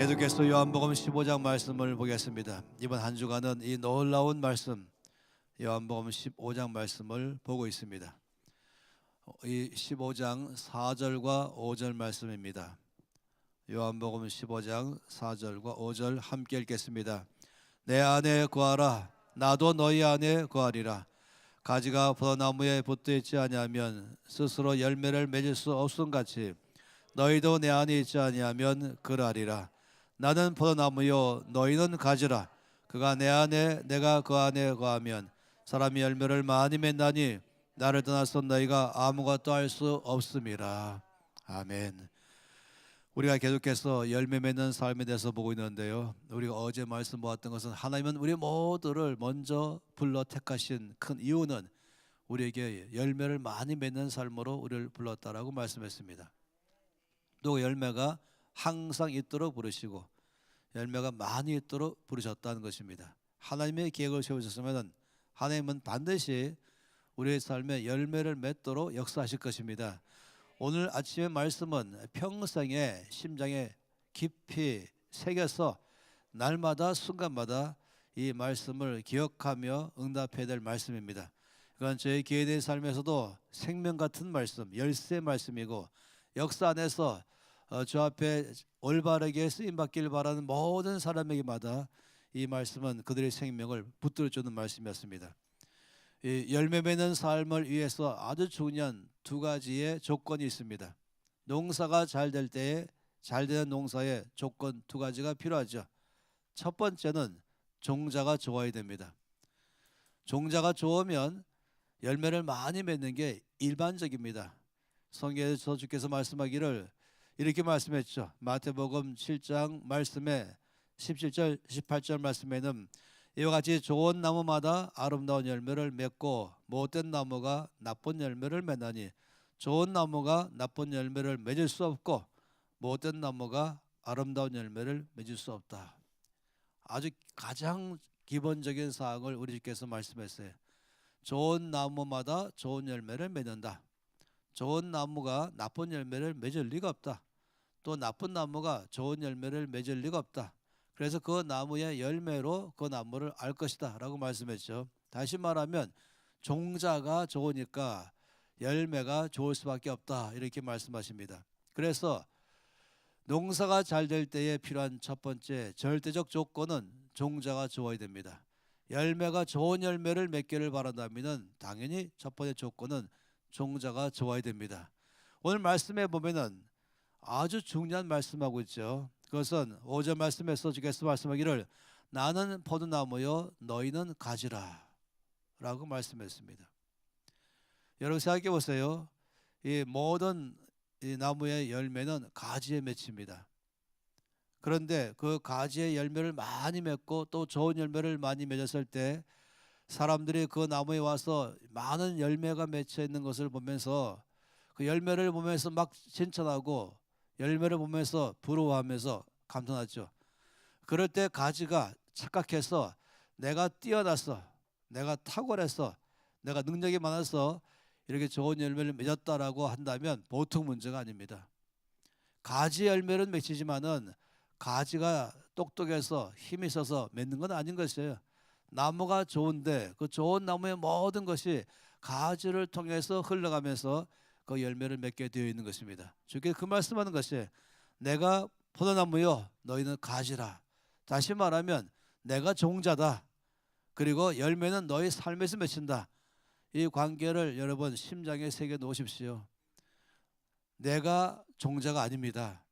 계속해서 요한복음 15장 말씀을 보겠습니다. 이번 한 주간은 이 놀라운 말씀 요한복음 15장 말씀을 보고 있습니다. 이 15장 4절과 5절 말씀입니다. 요한복음 15장 4절과 5절 함께 읽겠습니다. 내 안에 거하라, 나도 너희 안에 거하리라. 가지가 포도나무에 붙어 있지 아니하면 스스로 열매를 맺을 수 없음 같이 너희도 내 안에 있지 아니하면 그러하리라. 나는 포도나무요 너희는 가지라. 그가 내 안에 내가 그 안에 거하면 사람이 열매를 많이 맺나니 나를 떠나서 너희가 아무것도 할 수 없음이라. 아멘. 우리가 계속해서 열매 맺는 삶에 대해서 보고 있는데요, 우리가 어제 말씀 보았던 것은 하나님은 우리 모두를 먼저 불러 택하신 큰 이유는 우리에게 열매를 많이 맺는 삶으로 우리를 불렀다라고 말씀했습니다. 또 열매가 항상 있도록 부르시고 열매가 많이 있도록 부르셨다는 것입니다. 하나님의 계획을 세우셨으면 하나님은 반드시 우리의 삶에 열매를 맺도록 역사하실 것입니다. 오늘 아침의 말씀은 평생의 심장에 깊이 새겨서 날마다 순간마다 이 말씀을 기억하며 응답해야 될 말씀입니다. 그건 저희 개인의 삶에서도 생명 같은 말씀, 열쇠 말씀이고 역사 안에서 주 앞에 올바르게 쓰임받기를 바라는 모든 사람에게마다 이 말씀은 그들의 생명을 붙들어주는 말씀이었습니다. 이 열매 맺는 삶을 위해서 아주 중요한 두 가지의 조건이 있습니다. 농사가 잘 될 때에 잘 되는 농사의 조건 두 가지가 필요하죠. 첫 번째는 종자가 좋아야 됩니다. 종자가 좋으면 열매를 많이 맺는 게 일반적입니다. 성경에서 주께서 말씀하기를 이렇게 말씀했죠. 마태복음 7장 말씀에 17절 18절 말씀에는 이와 같이 좋은 나무마다 아름다운 열매를 맺고 못된 나무가 나쁜 열매를 맺나니 좋은 나무가 나쁜 열매를 맺을 수 없고 못된 나무가 아름다운 열매를 맺을 수 없다. 아주 가장 기본적인 사항을 우리 주께서 말씀했어요. 좋은 나무마다 좋은 열매를 맺는다. 좋은 나무가 나쁜 열매를 맺을 리가 없다. 또 나쁜 나무가 좋은 열매를 맺을 리가 없다. 그래서 그 나무의 열매로 그 나무를 알 것이다 라고 말씀했죠. 다시 말하면 종자가 좋으니까 열매가 좋을 수밖에 없다 이렇게 말씀하십니다. 그래서 농사가 잘 될 때에 필요한 첫 번째 절대적 조건은 종자가 좋아야 됩니다. 열매가 좋은 열매를 맺기를 바란다면 당연히 첫 번째 조건은 종자가 좋아야 됩니다. 오늘 말씀에 보면은 아주 중요한 말씀하고 있죠. 그것은 5절 말씀에서 주께서 말씀하기를 나는 포도나무요 너희는 가지라 라고 말씀했습니다. 여러분 생각해 보세요. 이 모든 이 나무의 열매는 가지에 맺힙니다. 그런데 그 가지의 열매를 많이 맺고 또 좋은 열매를 많이 맺었을 때 사람들이 그 나무에 와서 많은 열매가 맺혀 있는 것을 보면서 그 열매를 보면서 막 칭찬하고 열매를 보면서 부러워하면서 감탄하죠. 그럴 때 가지가 착각해서 내가 뛰어났어, 내가 탁월해서, 내가 능력이 많아서 이렇게 좋은 열매를 맺었다라고 한다면 보통 문제가 아닙니다. 가지 열매는 맺히지만은 가지가 똑똑해서 힘이 있어서 맺는 건 아닌 것이에요. 나무가 좋은데 그 좋은 나무의 모든 것이 가지를 통해서 흘러가면서 그 열매를 맺게 되어 있는 것입니다. 주께서 그 말씀하는 것이 내가 포도나무요 너희는 가지라. 다시 말하면 내가 종자다. 그리고 열매는 너희 삶에서 맺힌다. 이 관계를 여러분 심장에 새겨 놓으십시오. 내가 종자가 아닙니다.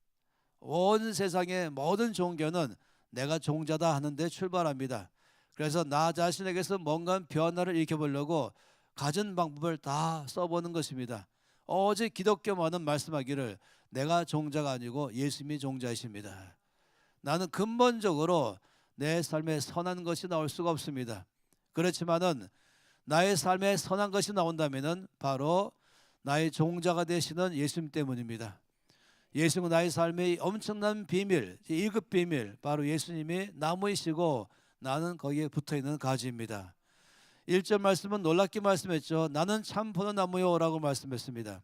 온 세상의 모든 종교는 내가 종자다 하는데 출발합니다. 그래서 나 자신에게서 뭔가 변화를 일으켜보려고 가진 방법을 다 써보는 것입니다. 오직 기독교만은 말씀하기를 내가 종자가 아니고 예수님이 종자이십니다. 나는 근본적으로 내 삶에 선한 것이 나올 수가 없습니다. 그렇지만은 나의 삶에 선한 것이 나온다면은 바로 나의 종자가 되시는 예수님 때문입니다. 예수님은 나의 삶의 엄청난 비밀, 1급 비밀, 바로 예수님이 나무이시고 나는 거기에 붙어있는 가지입니다. 1절 말씀은 놀랍게 말씀했죠. 나는 참 포도나무요 라고 말씀했습니다.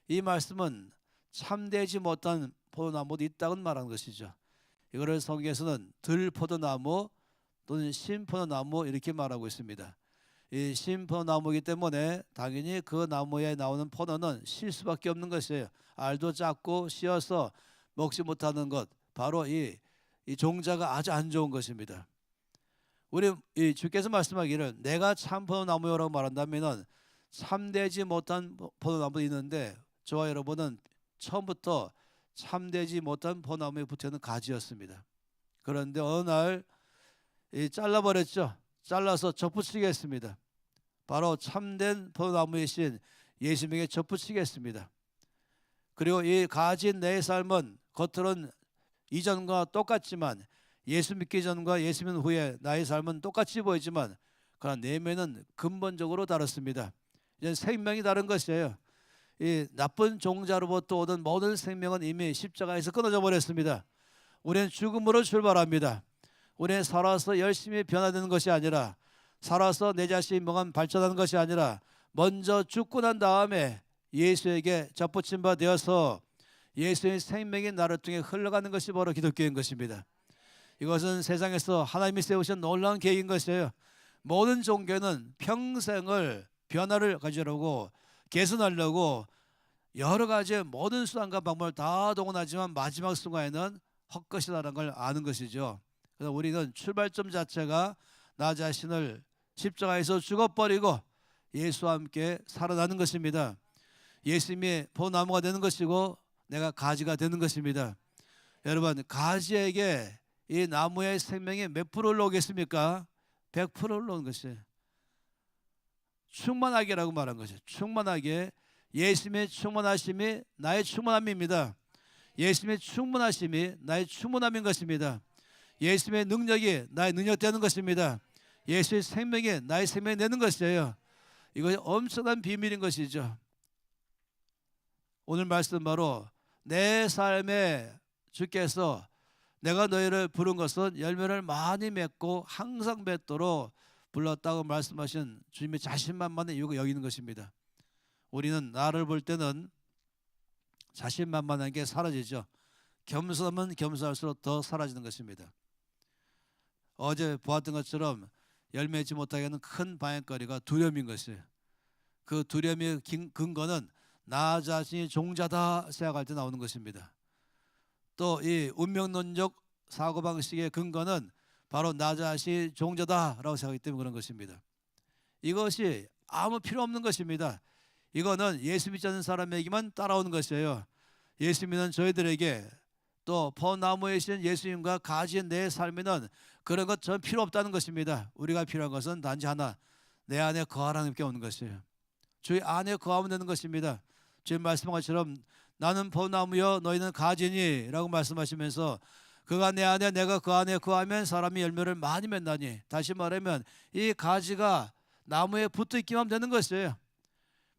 이 말씀은 참되지 못한 포도나무도 있다고 말하는 것이죠. 이거를 성경에서는 들포도나무 또는 신포도나무 이렇게 말하고 있습니다. 이 신포도나무이기 때문에 당연히 그 나무에 나오는 포도는 실 수밖에 없는 것이에요. 알도 작고 씌어서 먹지 못하는 것, 바로 이 종자가 아주 안 좋은 것입니다. 우리 이 주께서 말씀하기를 내가 참 포도나무요라고 말한다면은 참되지 못한 포도나무도 있는데 저와 여러분은 처음부터 참되지 못한 포도나무에 붙어있는 가지였습니다. 그런데 어느 날 잘라버렸죠. 잘라서 접붙이겠습니다. 바로 참된 포도나무이신 예수님에게 접붙이겠습니다. 그리고 이 가진 내 삶은 겉으로는 이전과 똑같지만 예수 믿기 전과 예수 믿는 후에 나의 삶은 똑같이 보이지만 그러나 내면은 근본적으로 다릅니다. 이제 생명이 다른 것이에요. 이 나쁜 종자로부터 오던 모든 생명은 이미 십자가에서 끊어져 버렸습니다. 우리는 죽음으로 출발합니다. 우리는 살아서 열심히 변화되는 것이 아니라 살아서 내 자신이 뭔가 발전하는 것이 아니라 먼저 죽고 난 다음에 예수에게 접붙임 바 되어서 예수의 생명이 나를 통해 흘러가는 것이 바로 기독교인 것입니다. 이것은 세상에서 하나님이 세우신 놀라운 계획인 것이에요. 모든 종교는 평생을 변화를 가지려고 개선하려고 여러 가지의 모든 수단과 방법을 다 동원하지만 마지막 순간에는 헛것이라는 걸 아는 것이죠. 그래서 우리는 출발점 자체가 나 자신을 십자가에서 죽어버리고 예수와 함께 살아나는 것입니다. 예수님이 포도나무가 되는 것이고 내가 가지가 되는 것입니다. 여러분, 가지에게 이 나무의 생명이 몇 프로 올라오겠습니까? 100% 올라오는 것이에요. 충만하게라고 말한 것이에요. 충만하게. 예수님의 충만하심이 나의 충만함입니다. 예수님의 충만하심이 나의 충만함인 것입니다. 예수님의 능력이 나의 능력되는 것입니다. 예수의 생명이 나의 생명이 되는 것이에요. 이것이 엄청난 비밀인 것이죠. 오늘 말씀 바로 내 삶에 주께서 내가 너희를 부른 것은 열매를 많이 맺고 항상 맺도록 불렀다고 말씀하신 주님의 자신만만의 이유가 여기 있는 것입니다. 우리는 나를 볼 때는 자신만만한 게 사라지죠. 겸손하면 겸손할수록 더 사라지는 것입니다. 어제 보았던 것처럼 열매 맺지 못하게 하는 큰 방해거리가 두려움인 것이에요. 그 두려움의 근거는 나 자신이 종자다 생각할 때 나오는 것입니다. 또 이 운명론적 사고방식의 근거는 바로 나 자신이 종자다라고 생각하기 때문에 그런 것입니다. 이것이 아무 필요 없는 것입니다. 이거는 예수 믿지 않는 사람에게만 따라오는 것이에요. 예수 믿는 저희들에게 또 포도나무에 신 예수님과 가진 내 삶에는 그런 것 전 필요 없다는 것입니다. 우리가 필요한 것은 단지 하나, 내 안에 거하라는 게 오는 것이에요. 주의 안에 거하면 되는 것입니다. 주님 말씀한 것처럼 나는 포도나무여 너희는 가지니 라고 말씀하시면서 그가 내 안에 내가 그 안에 거하면 사람이 열매를 많이 맺나니, 다시 말하면 이 가지가 나무에 붙어있기만 하면 되는 것이에요.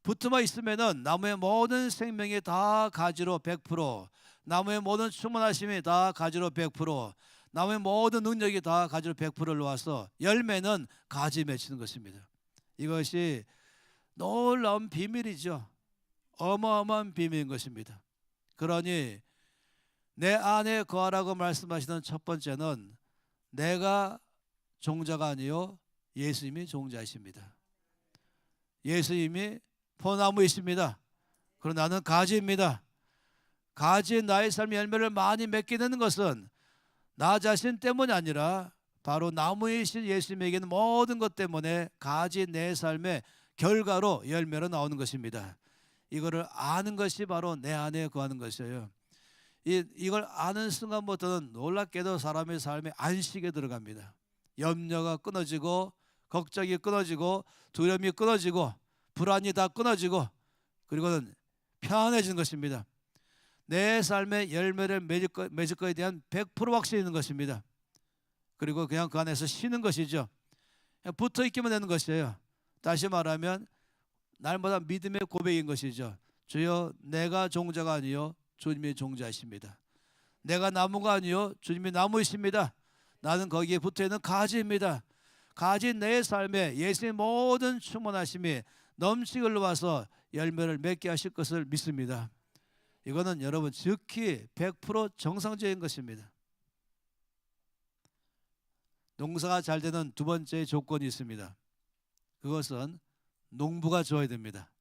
붙어만 있으면은 나무의 모든 생명이 다 가지로 100%, 나무의 모든 충만하심이 다 가지로 100%, 나무의 모든 능력이 다 가지로 100%를 놓아서 열매는 가지 맺히는 것입니다. 이것이 놀라운 비밀이죠. 어마어마한 비밀인 것입니다. 그러니 내 안에 거하라고 말씀하시는 첫 번째는 내가 종자가 아니요 예수님이 종자이십니다. 예수님이 포도나무이십니다. 그러나 나는 가지입니다. 가지인 나의 삶의 열매를 많이 맺게 되는 것은 나 자신 때문이 아니라 바로 나무이신 예수님에게는 모든 것 때문에 가지인 내 삶의 결과로 열매로 나오는 것입니다. 이거를 아는 것이 바로 내 안에 거하는 것이에요. 이걸 아는 순간부터는 놀랍게도 사람의 삶에 안식에 들어갑니다. 염려가 끊어지고 걱정이 끊어지고 두려움이 끊어지고 불안이 다 끊어지고 그리고는 편안해지는 것입니다. 내 삶의 열매를 맺을 것에 대한 100% 확신이 있는 것입니다. 그리고 그냥 그 안에서 쉬는 것이죠. 그냥 붙어 있기만 되는 것이에요. 다시 말하면 날마다 믿음의 고백인 것이죠. 주여 내가 종자가 아니요 주님이 종자이십니다. 내가 나무가 아니요 주님이 나무이십니다. 나는 거기에 붙어있는 가지입니다. 가지 내 삶에 예수의 모든 충만하심이 넘치게 흘러와서 열매를 맺게 하실 것을 믿습니다. 이거는 여러분 즉히 100% 정상적인 것입니다. 농사가 잘 되는 두 번째 조건이 있습니다. 그것은 농부가 좋아야 됩니다.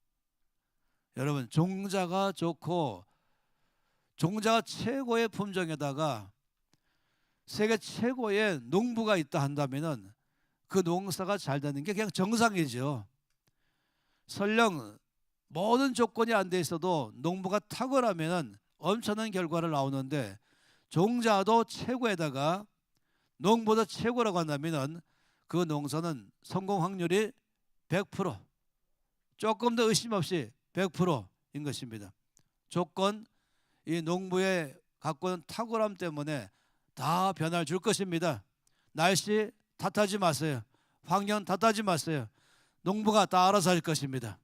여러분, 종자가 좋고 종자가 최고의 품종에다가 세계 최고의 농부가 있다 한다면은 그 농사가 잘 되는 게 그냥 정상이죠. 설령 모든 조건이 안 돼 있어도 농부가 탁월하면은 엄청난 결과를 나오는데, 종자도 최고에다가 농부도 최고라고 한다면은 그 농사는 성공 확률이 100%, 조금 더 의심 없이 100%인 것입니다. 조건, 이 농부의 갖고 있는 탁월함 때문에 다 변화를 줄 것입니다. 날씨 탓하지 마세요. 환경 탓하지 마세요. 농부가 다 알아서 할 것입니다.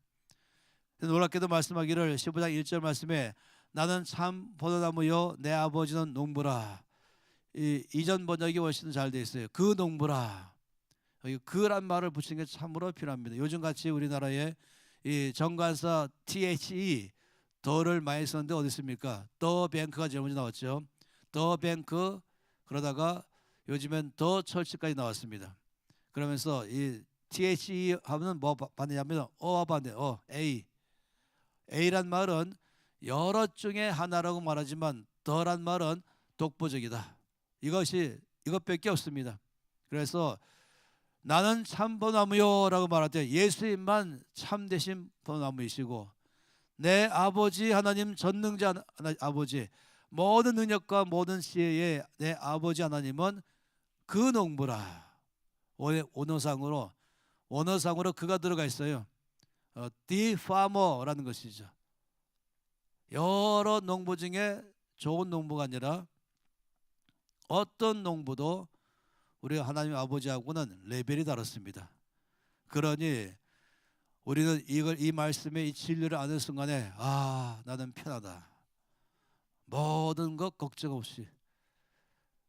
놀랍게도 말씀하기를 15장 1절 말씀에 나는 참 포도나무요 내 아버지는 농부라. 이전 번역이 훨씬 잘 돼 있어요. 그 농부라. 여기 그란 말을 붙이는 게 참으로 필요합니다. 요즘같이 우리나라에 이 정관사 THE 더를 많이 썼는데 어디 있습니까? 더 뱅크가 제일 먼저 나왔죠. 더 뱅크, 그러다가 요즘엔 더 철치까지 나왔습니다. 그러면서 이 THE 하면 뭐 반대냐면 어와 반대, A란 말은 여러 중에 하나라고 말하지만 더란 말은 독보적이다. 이것밖에 없습니다. 그래서 나는 참 포도나무요라고 말할 때 예수님만 참되신 포도나무이시고, 내 아버지 하나님 전능자 아버지, 모든 능력과 모든 지혜의 내 아버지 하나님은 그 농부라. 원어상으로 그가 들어가 있어요. The farmer라는 것이죠. 여러 농부 중에 좋은 농부가 아니라 어떤 농부도 우리 하나님 아버지하고는 레벨이 다릅니다. 그러니 우리는 이 말씀의 이 진리를 아는 순간에 나는 편하다. 모든 것 걱정 없이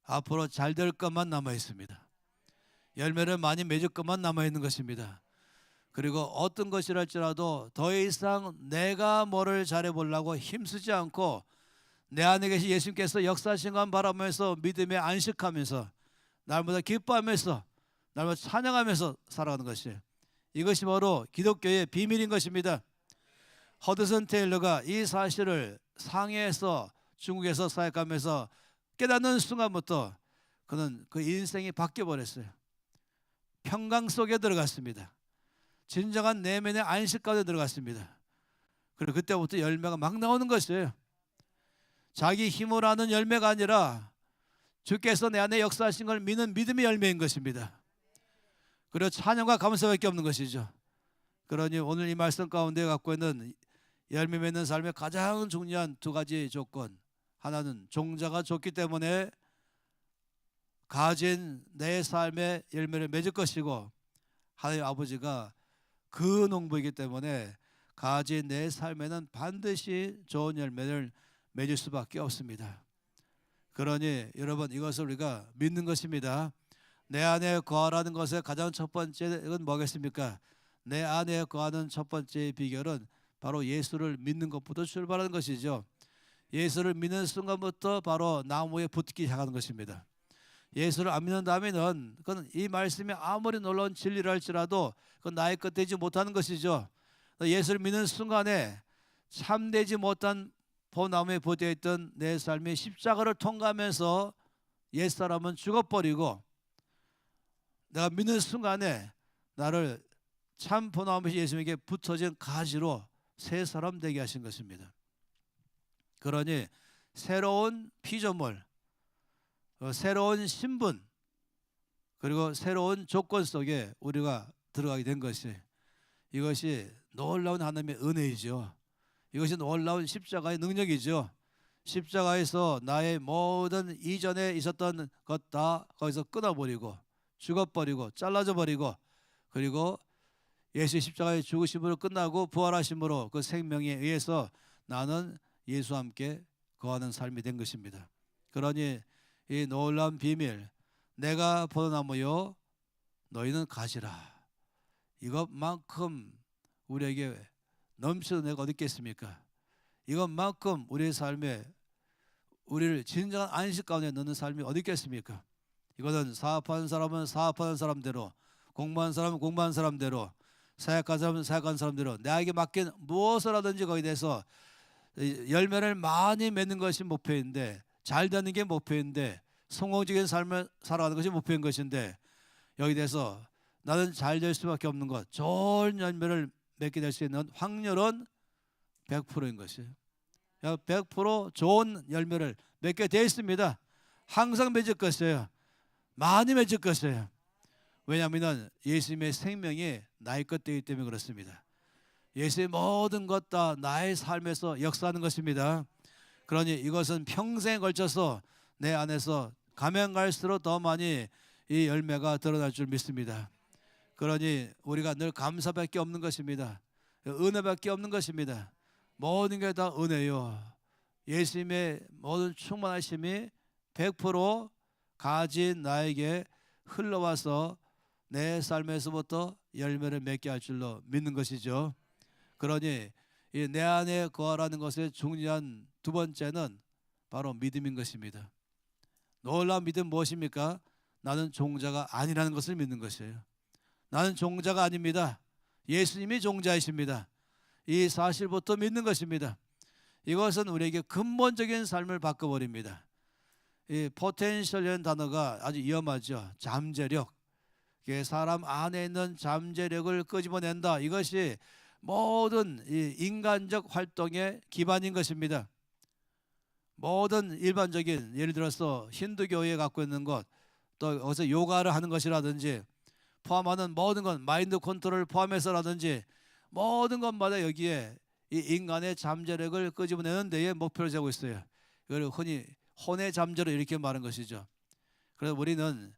앞으로 잘 될 것만 남아 있습니다. 열매를 많이 맺을 것만 남아 있는 것입니다. 그리고 어떤 것이랄지라도 더 이상 내가 뭐를 잘해보려고 힘쓰지 않고 내 안에 계신 예수님께서 역사하신 것 바라보면서 믿음에 안식하면서 날마다 기뻐하면서 날마다 찬양하면서 살아가는 것이에요. 이것이 바로 기독교의 비밀인 것입니다. 허드슨 테일러가 이 사실을 상해에서 중국에서 사역하면서 깨닫는 순간부터 그는 그 인생이 바뀌어버렸어요. 평강 속에 들어갔습니다. 진정한 내면의 안식 가운데 들어갔습니다. 그리고 그때부터 열매가 막 나오는 것이에요. 자기 힘으로 하는 열매가 아니라 주께서 내 안에 역사하신 걸 믿는 믿음의 열매인 것입니다. 그리고 찬양과 감사밖에 없는 것이죠. 그러니 오늘 이 말씀 가운데 갖고 있는 열매 맺는 삶의 가장 중요한 두 가지 조건, 하나는 종자가 좋기 때문에 가진 내 삶의 열매를 맺을 것이고, 하나님 아버지가 그 농부이기 때문에 가진 내 삶에는 반드시 좋은 열매를 맺을 수밖에 없습니다. 그러니 여러분, 이것을 우리가 믿는 것입니다. 내 안에 거하라는 것의 가장 첫 번째는 뭐겠습니까? 내 안에 거하는 첫 번째 비결은 바로 예수를 믿는 것부터 출발하는 것이죠. 예수를 믿는 순간부터 바로 나무에 붙기 시작하는 것입니다. 예수를 안 믿는다면은 그건 이 말씀이 아무리 놀라운 진리를 할지라도 그건 나의 것 되지 못하는 것이죠. 예수를 믿는 순간에 참되지 못한 포나무에 붙어 있던 내 삶의 십자가를 통과하면서 옛사람은 죽어버리고, 내가 믿는 순간에 나를 참 포나무 예수님에게 붙어진 가지로 새 사람 되게 하신 것입니다. 그러니 새로운 피조물, 새로운 신분, 그리고 새로운 조건 속에 우리가 들어가게 된 것이, 이것이 놀라운 하나님의 은혜이죠. 이것이 놀라운 십자가의 능력이죠. 십자가에서 나의 모든 이전에 있었던 것 다 거기서 끊어버리고 죽어버리고 잘라져 버리고, 그리고 예수의 십자가의 죽으심으로 끝나고 부활하심으로 그 생명에 의해서 나는 예수와 함께 거하는 삶이 된 것입니다. 그러니 이 놀라운 비밀, 내가 포도나무요 너희는 가지라, 이것만큼 우리에게 넘치는 내가 어디 있겠습니까? 이것만큼 우리의 삶에 우리를 진정한 안식 가운데 넣는 삶이 어디 있겠습니까? 이거는 사업하는 사람은 사업하는 사람대로, 공부하는 사람은 공부하는 사람대로, 사역하는 사람은 사역하는 사람대로 나에게 맡긴 무엇을 하든지 거기에 대해서 열매를 많이 맺는 것이 목표인데, 잘 되는 게 목표인데, 성공적인 삶을 살아가는 것이 목표인 것인데, 여기 대해서 나는 잘 될 수밖에 없는 것, 좋은 열매를 맺게 될 수 있는 확률은 100%인 것이에요. 100% 좋은 열매를 맺게 되어 있습니다. 항상 맺을 것이에요. 많이 맺을 것이에요. 왜냐하면 예수님의 생명이 나의 것 되기 때문에 그렇습니다. 예수의 모든 것 다 나의 삶에서 역사하는 것입니다. 그러니 이것은 평생에 걸쳐서 내 안에서 가면 갈수록 더 많이 이 열매가 드러날 줄 믿습니다. 그러니 우리가 늘 감사밖에 없는 것입니다. 은혜밖에 없는 것입니다. 모든 게 다 은혜요. 예수님의 모든 충만하심이 100% 가진 나에게 흘러와서 내 삶에서부터 열매를 맺게 할 줄로 믿는 것이죠. 그러니 이 내 안에 거하라는 것의 중요한 두 번째는 바로 믿음인 것입니다. 놀라운 믿음 무엇입니까? 나는 종자가 아니라는 것을 믿는 것이에요. 나는 종자가 아닙니다. 예수님이 종자이십니다. 이 사실부터 믿는 것입니다. 이것은 우리에게 근본적인 삶을 바꿔버립니다. 이 포텐셜이라는 단어가 아주 위험하죠. 잠재력. 사람 안에 있는 잠재력을 끄집어낸다. 이것이 모든 이 인간적 활동의 기반인 것입니다. 모든 일반적인, 예를 들어서 힌두교에 갖고 있는 것, 또 어디서 요가를 하는 것이라든지 포함하는 모든 것, 마인드 컨트롤을 포함해서라든지 모든 것마다 여기에 이 인간의 잠재력을 끄집어내는 데에 목표를 세우고 있어요. 이걸 흔히 혼의 잠재력 이렇게 말하는 것이죠. 그래서 우리는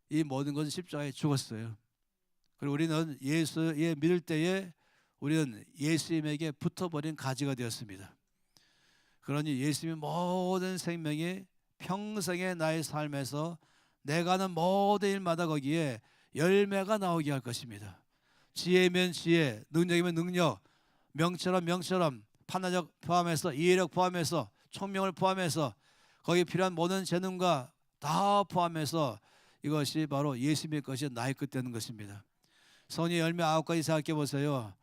이 모든 것은 십자가에 죽었어요. 그리고 우리는 예수에 믿을 때에 우리는 예수님에게 붙어버린 가지가 되었습니다. 그러니 예수님의 모든 생명이 평생의 나의 삶에서 내가 하는 모든 일마다 거기에 열매가 나오게 할 것입니다. 지혜면 지혜, 능력이면 능력, 명처럼 명처럼, 판단력 포함해서, 이해력 포함해서, 총명을 포함해서, 거기에 필요한 모든 재능과 다 포함해서 이것이 바로 예수님의 것이 나의 것 되는 것입니다. 선의 열매 9가지 생각해 보세요.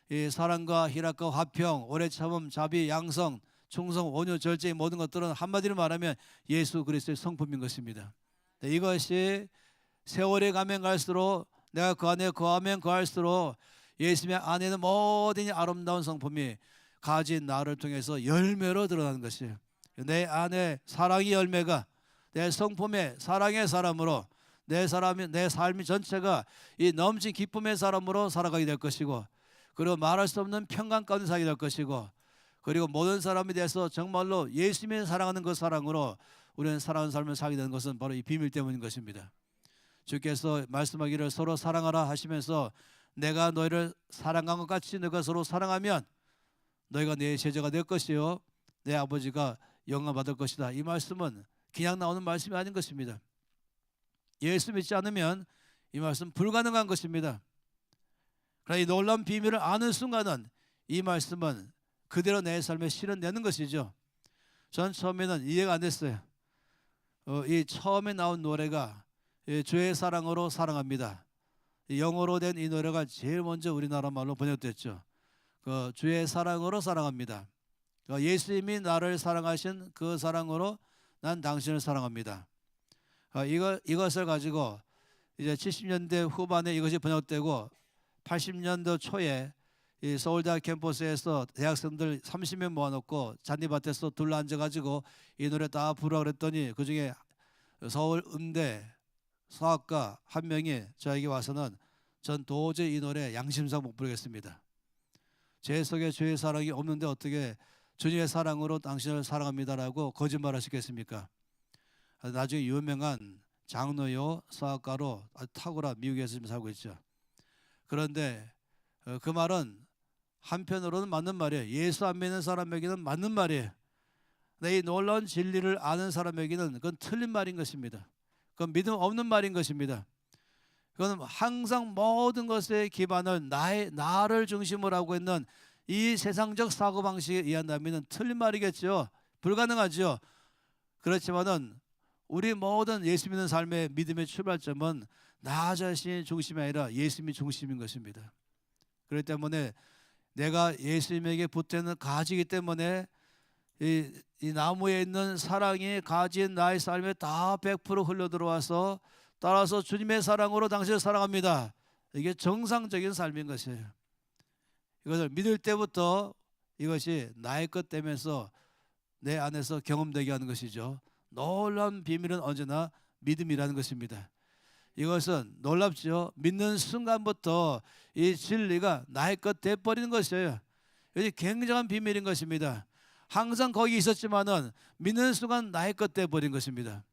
이 사랑과 희락과 화평, 오래 참음, 자비, 양성, 충성, 온유, 절제, 모든 것들은 한마디로 말하면 예수 그리스도의 성품인 것입니다. 이것이 세월이 가면 갈수록, 내가 그 안에 거하면 거할수록 예수님의 안에는 모든 아름다운 성품이 가진 나를 통해서 열매로 드러나는 것이에요. 내 안에 사랑의 열매가 내 성품의 사랑의 사람으로, 내 삶이 전체가 이 넘친 기쁨의 사람으로 살아가게 될 것이고, 그리고 말할 수 없는 평강 가운데 살게 될 것이고, 그리고 모든 사람에 대해서 정말로 예수님이 사랑하는 그 사랑으로 우리는 사랑하는 삶을 살게 되는 것은 바로 이 비밀 때문인 것입니다. 주께서 말씀하기를 서로 사랑하라 하시면서, 내가 너희를 사랑한 것 같이 너희가 서로 사랑하면 너희가 내 제자가 될 것이요 내 아버지가 영광 받을 것이다. 이 말씀은 그냥 나오는 말씀이 아닌 것입니다. 예수 믿지 않으면 이 말씀 불가능한 것입니다. 그러나 이 놀라운 비밀을 아는 순간은 이 말씀은 그대로 내 삶에 실현되는 것이죠. 전 처음에는 이해가 안 됐어요. 이 처음에 나온 노래가 주의 사랑으로 사랑합니다. 영어로 된 이 노래가 제일 먼저 우리나라 말로 번역됐죠. 주의 사랑으로 사랑합니다. 예수님이 나를 사랑하신 그 사랑으로 난 당신을 사랑합니다. 이것을 가지고 이제 70년대 후반에 이것이 번역되고 80년도 초에 이 서울대학 캠퍼스에서 대학생들 30명 모아놓고 잔디밭에서 둘러앉아가지고 이 노래 다 부르라 그랬더니 그중에 서울 음대 사학과 한 명이 저에게 와서는, 전 도저히 이 노래 양심상 못 부르겠습니다. 제 속에 주의 사랑이 없는데 어떻게 주님의 사랑으로 당신을 사랑합니다라고 거짓말 하시겠습니까? 나중에 유명한 장로요 사학가로 탁월한 미국에서 지금 살고 있죠. 그런데 그 말은 한편으로는 맞는 말이에요. 예수 안 믿는 사람에게는 맞는 말이에요. 근데 이 놀라운 진리를 아는 사람에게는 그건 틀린 말인 것입니다. 그건 믿음 없는 말인 것입니다. 그건 항상 모든 것의 기반을 나를 중심으로 하고 있는 이 세상적 사고방식에 의한다면 틀린 말이겠죠. 불가능하죠. 그렇지만은 우리 모든 예수 믿는 삶의 믿음의 출발점은 나 자신이 중심이 아니라 예수님이 중심인 것입니다. 그렇기 때문에 내가 예수님에게 붙어있는 가지이기 때문에 이 나무에 있는 사랑이 가지인 나의 삶에 다 100% 흘러들어와서 따라서 주님의 사랑으로 당신을 사랑합니다. 이게 정상적인 삶인 것이에요. 이것을 믿을 때부터 이것이 나의 것 되면서 내 안에서 경험되게 하는 것이죠. 놀라운 비밀은 언제나 믿음이라는 것입니다. 이것은 놀랍죠. 믿는 순간부터 이 진리가 나의 것 돼버리는 것이에요. 이것이 굉장한 비밀인 것입니다. 항상 거기 있었지만은 믿는 순간 나의 것 돼버린 것입니다.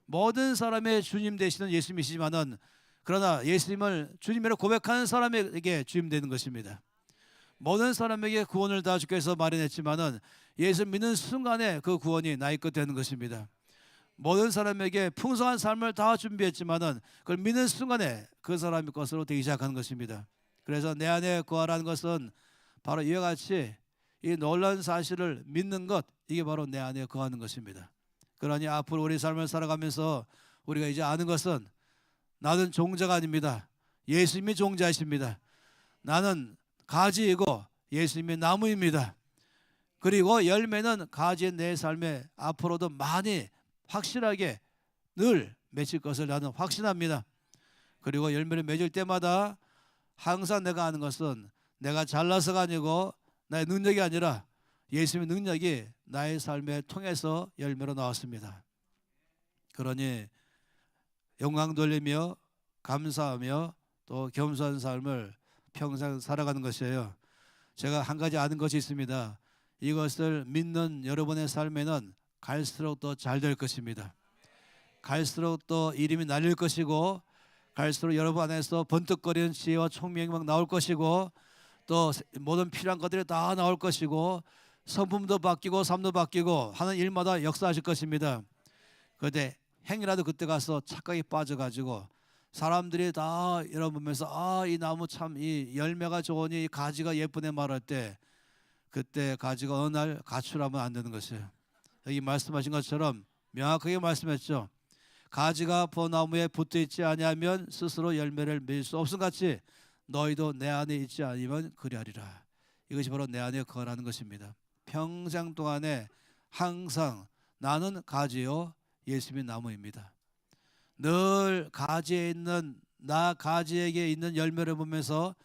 모든 사람의 주님 되시는 예수님이시지만은 그러나 예수님을 주님으로 고백하는 사람에게 주님 되는 것입니다. 모든 사람에게 구원을 다 주께서 마련했지만은 예수 믿는 순간에 그 구원이 나의 것 되는 것입니다. 모든 사람에게 풍성한 삶을 다 준비했지만은 그걸 믿는 순간에 그 사람의 것으로 되기 시작하는 것입니다. 그래서 내 안에 거하라는 것은 바로 이와 같이 이 놀라운 사실을 믿는 것, 이게 바로 내 안에 거하는 것입니다. 그러니 앞으로 우리 삶을 살아가면서 우리가 이제 아는 것은 나는 종자가 아닙니다. 예수님이 종자이십니다. 나는 가지이고 예수님이 나무입니다. 그리고 열매는 가지인 내 삶에 앞으로도 많이 확실하게 늘 맺힐 것을 나는 확신합니다. 그리고 열매를 맺을 때마다 항상 내가 아는 것은 내가 잘나서가 아니고 나의 능력이 아니라 예수님의 능력이 나의 삶에 통해서 열매로 나왔습니다. 그러니 영광 돌리며 감사하며 또 겸손한 삶을 평생 살아가는 것이에요. 제가 한 가지 아는 것이 있습니다. 이것을 믿는 여러분의 삶에는 갈수록 더 잘 될 것입니다. 갈수록 더 이름이 날릴 것이고 갈수록 여러분 안에서 번뜩거리는 지혜와 총명이 막 나올 것이고 또 모든 필요한 것들이 다 나올 것이고 성품도 바뀌고 삶도 바뀌고 하는 일마다 역사하실 것입니다. 그런데 행이라도 그때 가서 착각에 빠져가지고 사람들이 다 여러분 보면서 이 나무 참 이 열매가 좋으니 이 가지가 예쁘네 말할 때 그때 가지가 어느 날 가출하면 안 되는 것이에요. 여기 말씀하신 것처럼 명확하게 말씀했죠. 가지가 벚나무에 붙어있지 아니하면 스스로 열매를 맺을 수 없음 같이 너희도 내 안에 있지 아니면 그리하리라. 이것이 바로 내 안에 거하는 것입니다. 평생 동안에 항상 나는 가지요 예수님이 나무입니다. 늘 가지에 있는 나 가지에게 있는 열매를 보면서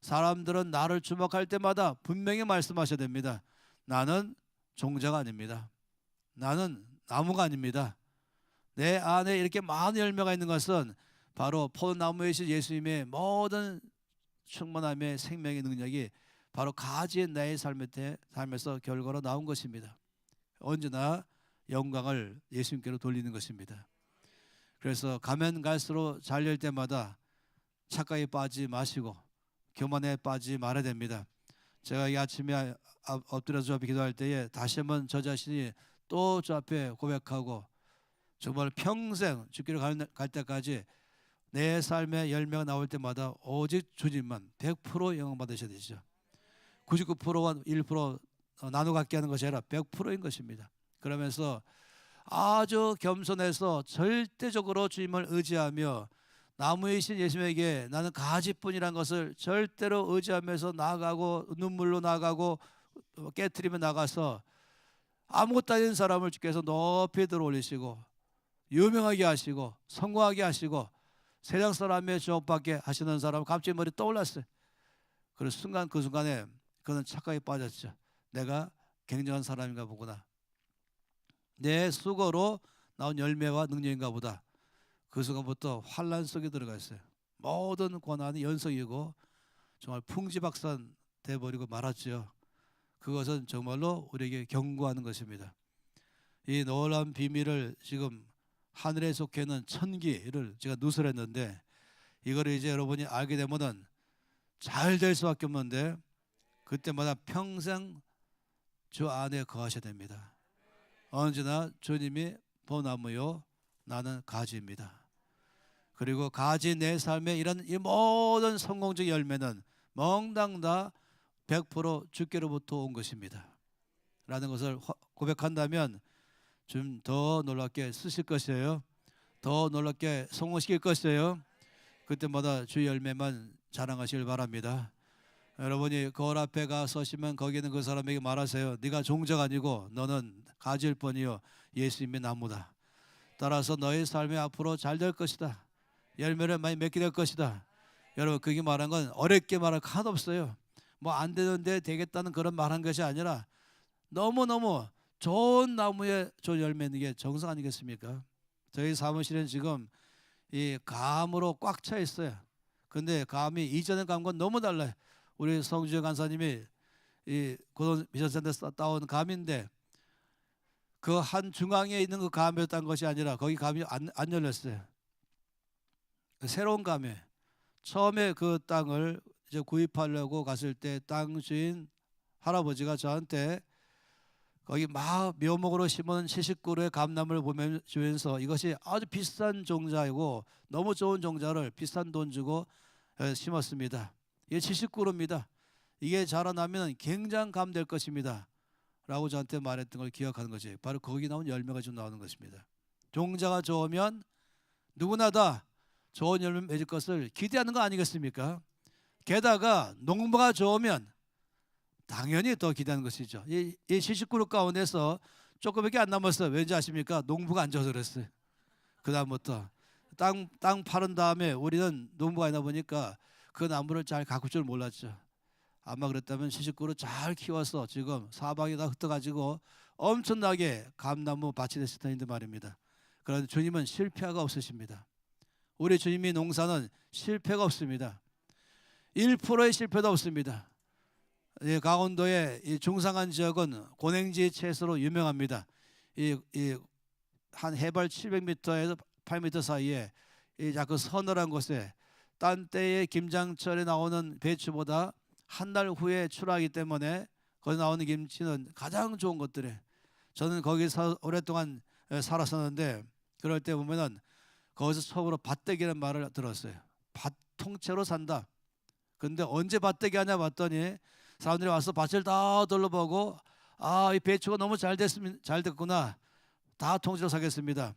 사람들은 나를 주목할 때마다 분명히 말씀하셔야 됩니다. 나는 종자가 아닙니다. 나는 나무가 아닙니다. 내 안에 이렇게 많은 열매가 있는 것은 바로 포도나무이신 예수님의 모든 충만함의 생명의 능력이 바로 가지인 나의 삶에서 결과로 나온 것입니다. 언제나 영광을 예수님께로 돌리는 것입니다. 그래서 가면 갈수록 잘릴 때마다 착각에 빠지지 마시고 교만에 빠지지 말아야 됩니다. 제가 이 아침에 엎드려서 저 앞에 기도할 때에 다시 한번 저 자신이 또 저 앞에 고백하고 정말 평생 죽기로 갈 때까지 내 삶의 열매가 나올 때마다 오직 주님만 100% 영광 받으셔야 되죠. 99%와 1% 나눠 갖게 하는 것이 아니라 100%인 것입니다. 그러면서 아주 겸손해서 절대적으로 주님을 의지하며 나무이신 예수님에게 나는 가지뿐이라는 것을 절대로 의지하면서 나아가고 눈물로 나아가고 깨트리며 나가서 아무것도 아닌 사람을 주께서 높이 들어 올리시고 유명하게 하시고 성공하게 하시고 세상 사람의 주목받게 하시는 사람 갑자기 머리 떠올랐어요. 그 순간에 그는 착각에 빠졌죠. 내가 굉장한 사람인가 보구나. 내 수고로 나온 열매와 능력인가 보다. 그 순간부터 환란 속에 들어가 있어요. 모든 고난이 연속이고 정말 풍지박산 돼버리고 말았죠. 그것은 정말로 우리에게 경고하는 것입니다. 이 놀라운 비밀을 지금 하늘에 속해 있는 천기를 제가 누설했는데 이거를 이제 여러분이 알게 되면은 잘 될 수밖에 없는데 그때마다 평생 주 안에 거하셔야 됩니다. 언제나 주님이 벚나무요 나는 가지입니다. 그리고 가지 내 삶에 이런 이 모든 성공적 열매는 몽땅 다 100% 주께로부터 온 것입니다. 라는 것을 고백한다면 좀 더 놀랍게 쓰실 것이에요. 더 놀랍게 성공시킬 것이에요. 그때마다 주 열매만 자랑하시길 바랍니다. 여러분이 거울 앞에 가 서시면 거기 있는 그 사람에게 말하세요. 네가 종자가 아니고 너는 가지일 뿐이요 예수님의 나무다. 따라서 너의 삶이 앞으로 잘 될 것이다. 열매를 많이 맺게 될 것이다. 여러분, 그게 말한 건 어렵게 말할 거 하나도 없어요. 뭐 안 되는데 되겠다는 그런 말한 것이 아니라 너무너무 좋은 나무에 좋은 열매 있는 게 정성 아니겠습니까? 저희 사무실은 지금 이 감으로 꽉 차 있어요. 근데 감이 이전의 감과 너무 달라요. 우리 성주영 간사님이 이 고등 미션센터에서 따온 감인데 그 한 중앙에 있는 그 감을 딴 것이 아니라 거기 감이 안 열렸어요. 새로운 감에 처음에 그 땅을 이제 구입하려고 갔을 때 땅 주인 할아버지가 저한테 거기 막 묘목으로 심은 70그루의 감나무를 보면서 이것이 아주 비싼 종자이고 너무 좋은 종자를 비싼 돈 주고 심었습니다. 이게 70그루입니다. 이게 자라나면 굉장감 될 것입니다. 라고 저한테 말했던 걸 기억하는 거지. 바로 거기 나온 열매가 좀 나오는 것입니다. 종자가 좋으면 누구나 다 좋은 열매 맺을 것을 기대하는 거 아니겠습니까? 게다가 농부가 좋으면 당연히 더 기대하는 것이죠. 이 70그루 가운데서 조금밖에 안 남았어요. 왠지 아십니까? 농부가 안 줘서 그랬어요. 그 다음부터 땅 파른 다음에 우리는 농부가 있나 보니까 그 나무를 잘 가꿀 줄 몰랐죠. 아마 그랬다면 70그루 잘 키워서 지금 사방에 다 흩어가지고 엄청나게 감나무 밭이 됐을 텐데 말입니다. 그런데 주님은 실패가 없으십니다. 우리 주님이 농사는 실패가 없습니다. 1%의 실패도 없습니다. 강원도의 이 중산간 지역은 고냉지 채소로 유명합니다. 한 해발 700m에서 8m 사이에 이 자꾸 서늘한 곳에 딴 때의 김장철에 나오는 배추보다 한 달 후에 출하하기 때문에 거기 나오는 김치는 가장 좋은 것들에 저는 거기서 오랫동안 살았었는데 그럴 때 보면은 거기서 처음으로 밭대기라는 말을 들었어요. 밭 통째로 산다. 근데 언제 밭대기 하냐 봤더니 사람들이 와서 밭을 다 둘러보고 이 배추가 너무 잘 됐구나. 다 통째로 사겠습니다.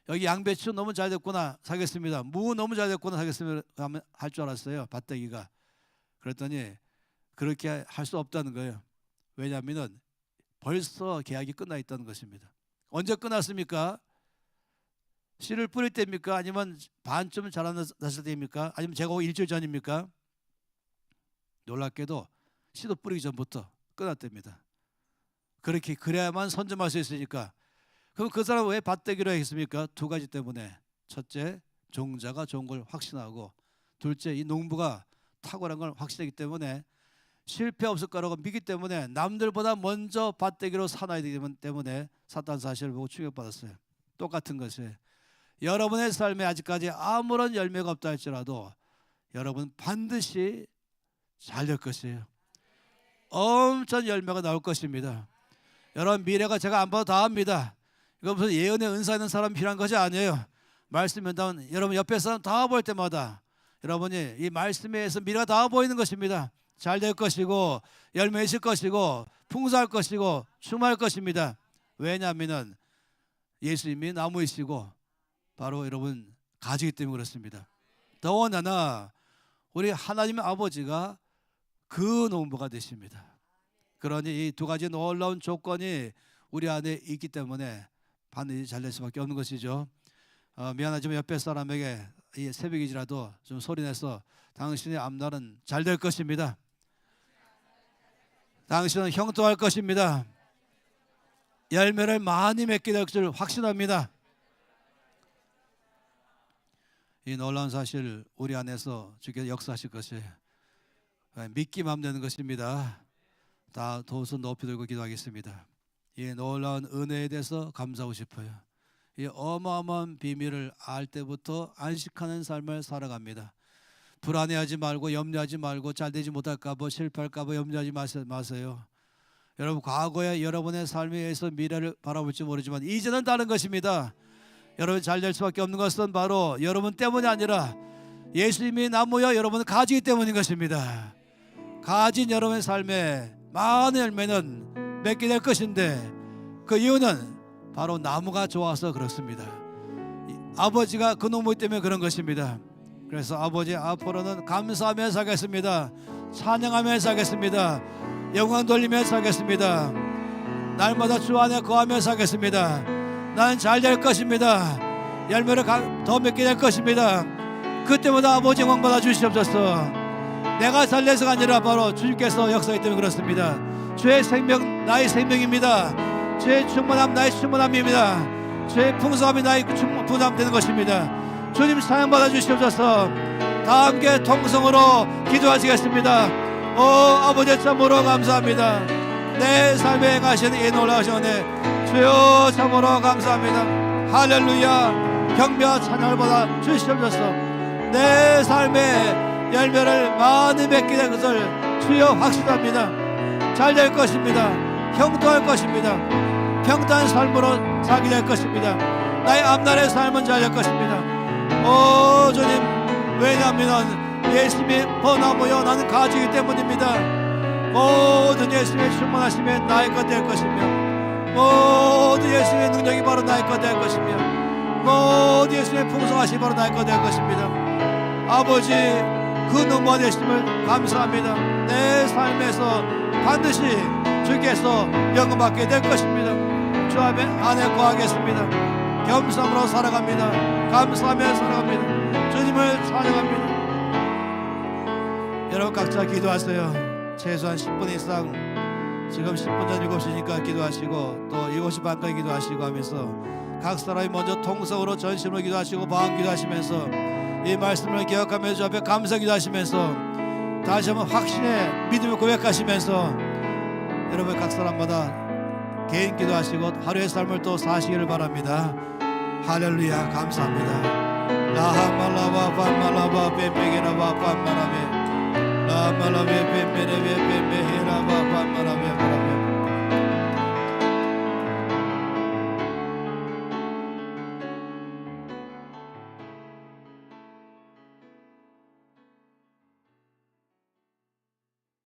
여기 양배추 너무 잘 됐구나. 사겠습니다. 무 너무 잘 됐구나. 사겠습니다. 할 줄 알았어요. 밭대기가. 그랬더니 그렇게 할 수 없다는 거예요. 왜냐하면 벌써 계약이 끝나 있다는 것입니다. 언제 끝났습니까? 씨를 뿌릴 때입니까? 아니면 반쯤 자라났을 때입니까? 아니면 제가 일주일 전입니까? 놀랍게도 씨도 뿌리기 전부터 끝났답니다. 그래야만 선점할 수 있으니까. 그럼 그 사람은 왜 밭대기로 했습니까? 두 가지 때문에. 첫째, 종자가 좋은 걸 확신하고, 둘째, 이 농부가 탁월한 걸 확신하기 때문에 실패 없을 거라고 믿기 때문에 남들보다 먼저 밭대기로 사놔야 되기 때문에 사탄 사실을 보고 충격받았어요. 똑같은 것이에요. 여러분의 삶에 아직까지 아무런 열매가 없다 할지라도 여러분 반드시 잘 될 것이에요. 엄청 열매가 나올 것입니다. 여러분 미래가 제가 안 봐도 다 압니다. 이거 무슨 예언의 은사 있는 사람이 필요한 것이 아니에요. 말씀 연다면 여러분 옆에 사람 다 볼 때마다 여러분이 이 말씀에 의해서 미래가 다 보이는 것입니다. 잘 될 것이고 열매 있을 것이고 풍성할 것이고 충만할 것입니다. 왜냐하면 예수님이 나무이시고 바로 여러분 가지기 때문에 그렇습니다. 더원하나 우리 하나님의 아버지가 그 농부가 되십니다. 그러니 이 두 가지 놀라운 조건이 우리 안에 있기 때문에 반드시 잘 될 수밖에 없는 것이죠. 미안하지만 옆에 사람에게 이 새벽이지라도 좀 소리내서 당신의 앞날은 잘 될 것입니다. 당신은 형통할 것입니다. 열매를 많이 맺게 될 줄 확신합니다. 이 놀라운 사실 우리 안에서 주께서 역사하실 것이에요. 믿기만 하면 되는 것입니다. 다 두 손 높이 들고 기도하겠습니다. 이 놀라운 은혜에 대해서 감사하고 싶어요. 이 어마어마한 비밀을 알 때부터 안식하는 삶을 살아갑니다. 불안해하지 말고 염려하지 말고 잘되지 못할까 봐 실패할까 봐 염려하지 마세요. 여러분 과거에 여러분의 삶에 의해서 미래를 바라볼지 모르지만 이제는 다른 것입니다. 여러분 잘 될 수밖에 없는 것은 바로 여러분 때문이 아니라 예수님이 나무여 여러분을 가지기 때문인 것입니다. 가진 여러분의 삶에 많은 열매는 맺게 될 것인데 그 이유는 바로 나무가 좋아서 그렇습니다. 아버지가 그 농부 때문에 그런 것입니다. 그래서 아버지 앞으로는 감사하며 살겠습니다. 찬양하며 살겠습니다. 영광 돌리며 살겠습니다. 날마다 주 안에 거하며 살겠습니다. 나는 잘 될 것입니다. 열매를 더 맺게 될 것입니다. 그때마다 아버지 영광 받아 주시옵소서. 내가 살려서가 아니라 바로 주께서 역사하기 때문에 그렇습니다. 주의 생명 나의 생명입니다. 주의 충만함 나의 충만함입니다. 주의 풍성함이 나의 풍성함 되는 것입니다. 주님 사랑 받아 주시옵소서. 다 함께 통성으로 기도하시겠습니다. 오 아버지 참으로 감사합니다. 내 삶에 행하시는 이 놀라우신 은혜 주여 참으로 감사합니다. 할렐루야. 경배와 찬양을 받아 주시옵소서. 내 삶에 열매를 많이 맺게 된 것을 주여 확신합니다. 잘 될 것입니다. 형통할 것입니다. 평탄한 삶으로 살게 될 것입니다. 나의 앞날의 삶은 잘 될 것입니다. 오 주님, 왜냐하면 예수님이 번화모여 나는 가지기 때문입니다. 모든 예수님의 충만하심에 나의 것 될 것이며, 모든 예수님의 능력이 바로 나의 것 될 것이며, 모든 예수님의 풍성하심이 바로 나의 것 될 것입니다. 아버지, 그 능모한 예수님을 감사합니다. 내 삶에서 반드시 주께서 영광받게 될 것입니다. 주 안에 거하겠습니다. 겸손으로 살아갑니다. 감사하며 살아갑니다. 주님을 찬양합니다. 여러분 각자 기도하세요. 최소한 10분 이상, 지금 10분 전 7시니까 기도하시고 또 7시 반까지 기도하시고 하면서 각 사람이 먼저 통성으로 전심으로 기도하시고 방언 기도하시면서 이 말씀을 기억하면서 주 앞에 감사 기도하시면서 다시 한번 확신의 믿음을 고백하시면서 여러분 각 사람마다 개인 기도하시고 하루의 삶을 또 사시기를 바랍니다. 할렐루야. 감사합니다. 라하말라바 반말라바 뱀메게라바 반말라베 라말라베 뱀메레베 뱀메헤라바 반말라베